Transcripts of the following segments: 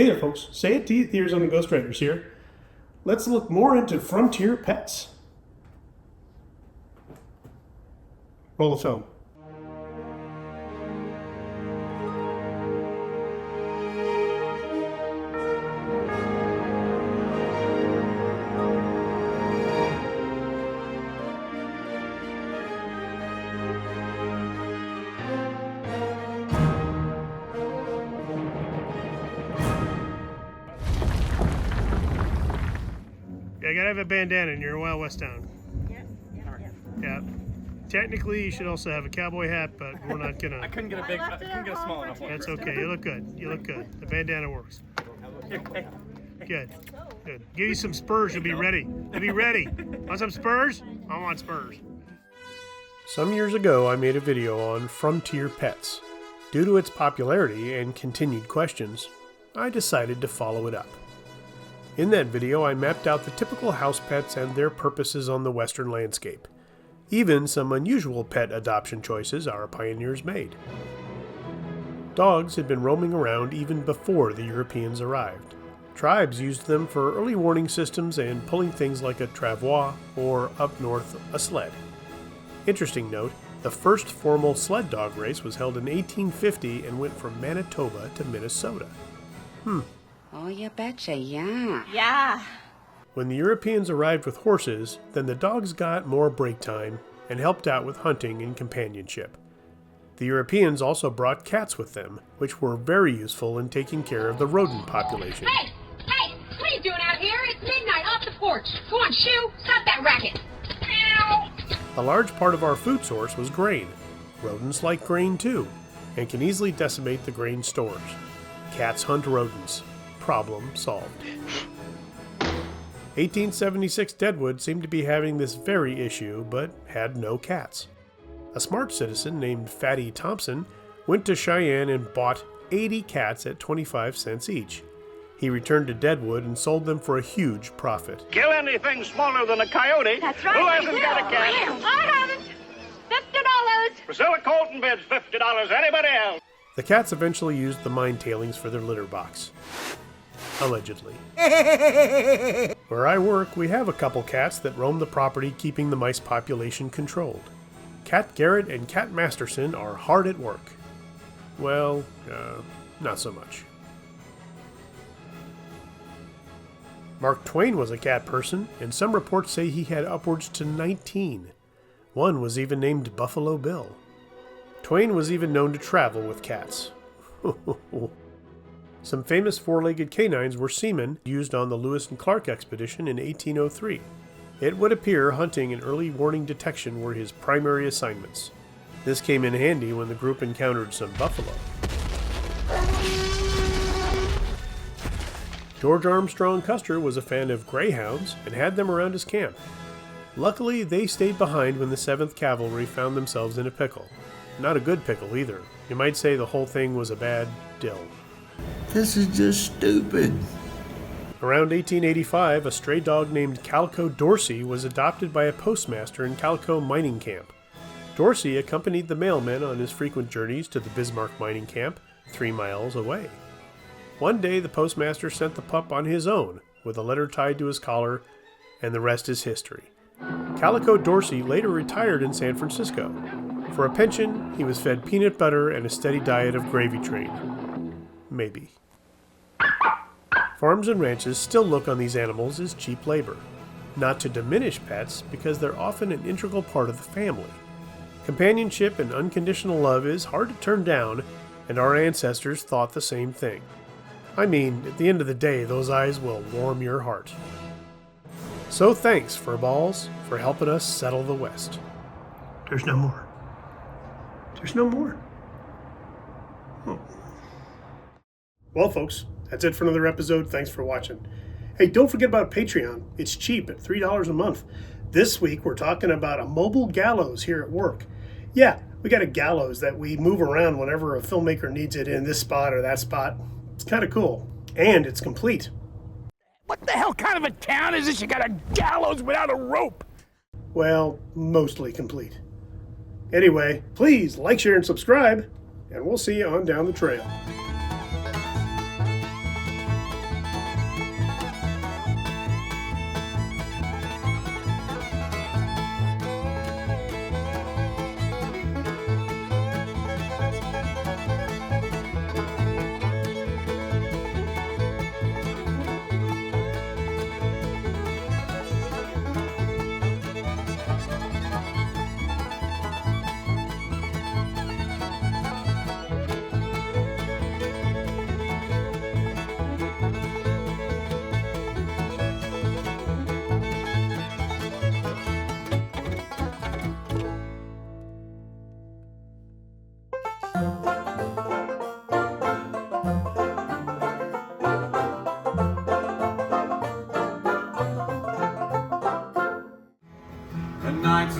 Hey there folks, Say It to Your Ears on the Ghost Riders here. Let's look more into frontier pets. Roll the film. I gotta have a bandana in your Wild West town. Yeah. Technically, you should also have a cowboy hat, but we're not gonna. I couldn't get a small enough one. That's okay. You look good. You look good. The bandana works. Good. Good. Give you some spurs. You'll be ready. You'll be ready. Want some spurs? I want spurs. Some years ago, I made a video on frontier pets. Due to its popularity and continued questions, I decided to follow it up. In that video, I mapped out the typical house pets and their purposes on the Western landscape. Even some unusual pet adoption choices our pioneers made. Dogs had been roaming around even before the Europeans arrived. Tribes used them for early warning systems and pulling things like a travois or, up north, a sled. Interesting note, the first formal sled dog race was held in 1850 and went from Manitoba to Minnesota. Oh, you betcha, yeah. Yeah. When the Europeans arrived with horses, then the dogs got more break time and helped out with hunting and companionship. The Europeans also brought cats with them, which were very useful in taking care of the rodent population. Hey! What are you doing out here? It's midnight, off the porch. Go on, shoo! Stop that racket! Ow! A large part of our food source was grain. Rodents like grain too, and can easily decimate the grain stores. Cats hunt rodents. Problem solved. 1876 Deadwood seemed to be having this very issue, but had no cats. A smart citizen named Fatty Thompson went to Cheyenne and bought 80 cats at 25 cents each. He returned to Deadwood and sold them for a huge profit. Kill anything smaller than a coyote. That's right. Who hasn't got a cat? I haven't. $50. Priscilla Colton bids $50. Anybody else? The cats eventually used the mine tailings for their litter box. Allegedly. Where I work, we have a couple cats that roam the property, keeping the mice population controlled. Cat Garrett and Cat Masterson are hard at work. Well, not so much. Mark Twain was a cat person, and some reports say he had upwards to 19. One was even named Buffalo Bill. Twain was even known to travel with cats. Some famous four-legged canines were seamen used on the Lewis and Clark expedition in 1803. It would appear hunting and early warning detection were his primary assignments. This came in handy when the group encountered some buffalo. George Armstrong Custer was a fan of greyhounds and had them around his camp. Luckily, they stayed behind when the 7th Cavalry found themselves in a pickle. Not a good pickle either. You might say the whole thing was a bad dill. This is just stupid. Around 1885, a stray dog named Calico Dorsey was adopted by a postmaster in Calico mining camp. Dorsey accompanied the mailman on his frequent journeys to the Bismarck mining camp, 3 miles away. One day, the postmaster sent the pup on his own, with a letter tied to his collar, and the rest is history. Calico Dorsey later retired in San Francisco. For a pension, he was fed peanut butter and a steady diet of gravy train. Maybe. Farms and ranches still look on these animals as cheap labor. Not to diminish pets, because they're often an integral part of the family. Companionship and unconditional love is hard to turn down, and our ancestors thought the same thing. I mean, at the end of the day, those eyes will warm your heart. So thanks, Furballs, for helping us settle the West. There's no more. There's no more. Oh. Well, folks, that's it for another episode. Thanks for watching. Hey, don't forget about Patreon. It's cheap at $3 a month. This week, we're talking about a mobile gallows here at work. Yeah, we got a gallows that we move around whenever a filmmaker needs it in this spot or that spot. It's kind of cool. And it's complete. What the hell kind of a town is this? You got a gallows without a rope. Well, mostly complete. Anyway, please like, share, and subscribe, and we'll see you on down the trail.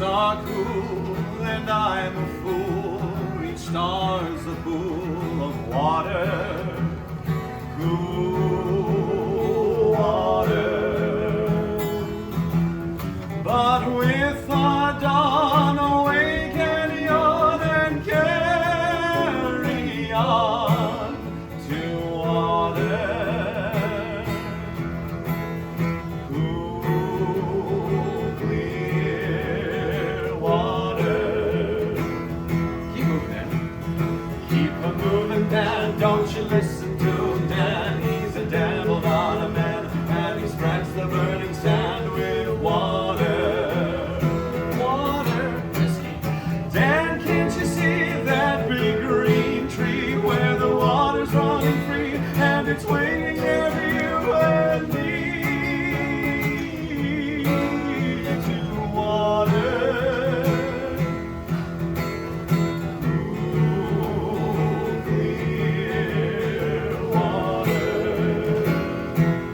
are cool and I'm a fool. Each star's a pool of water. Cool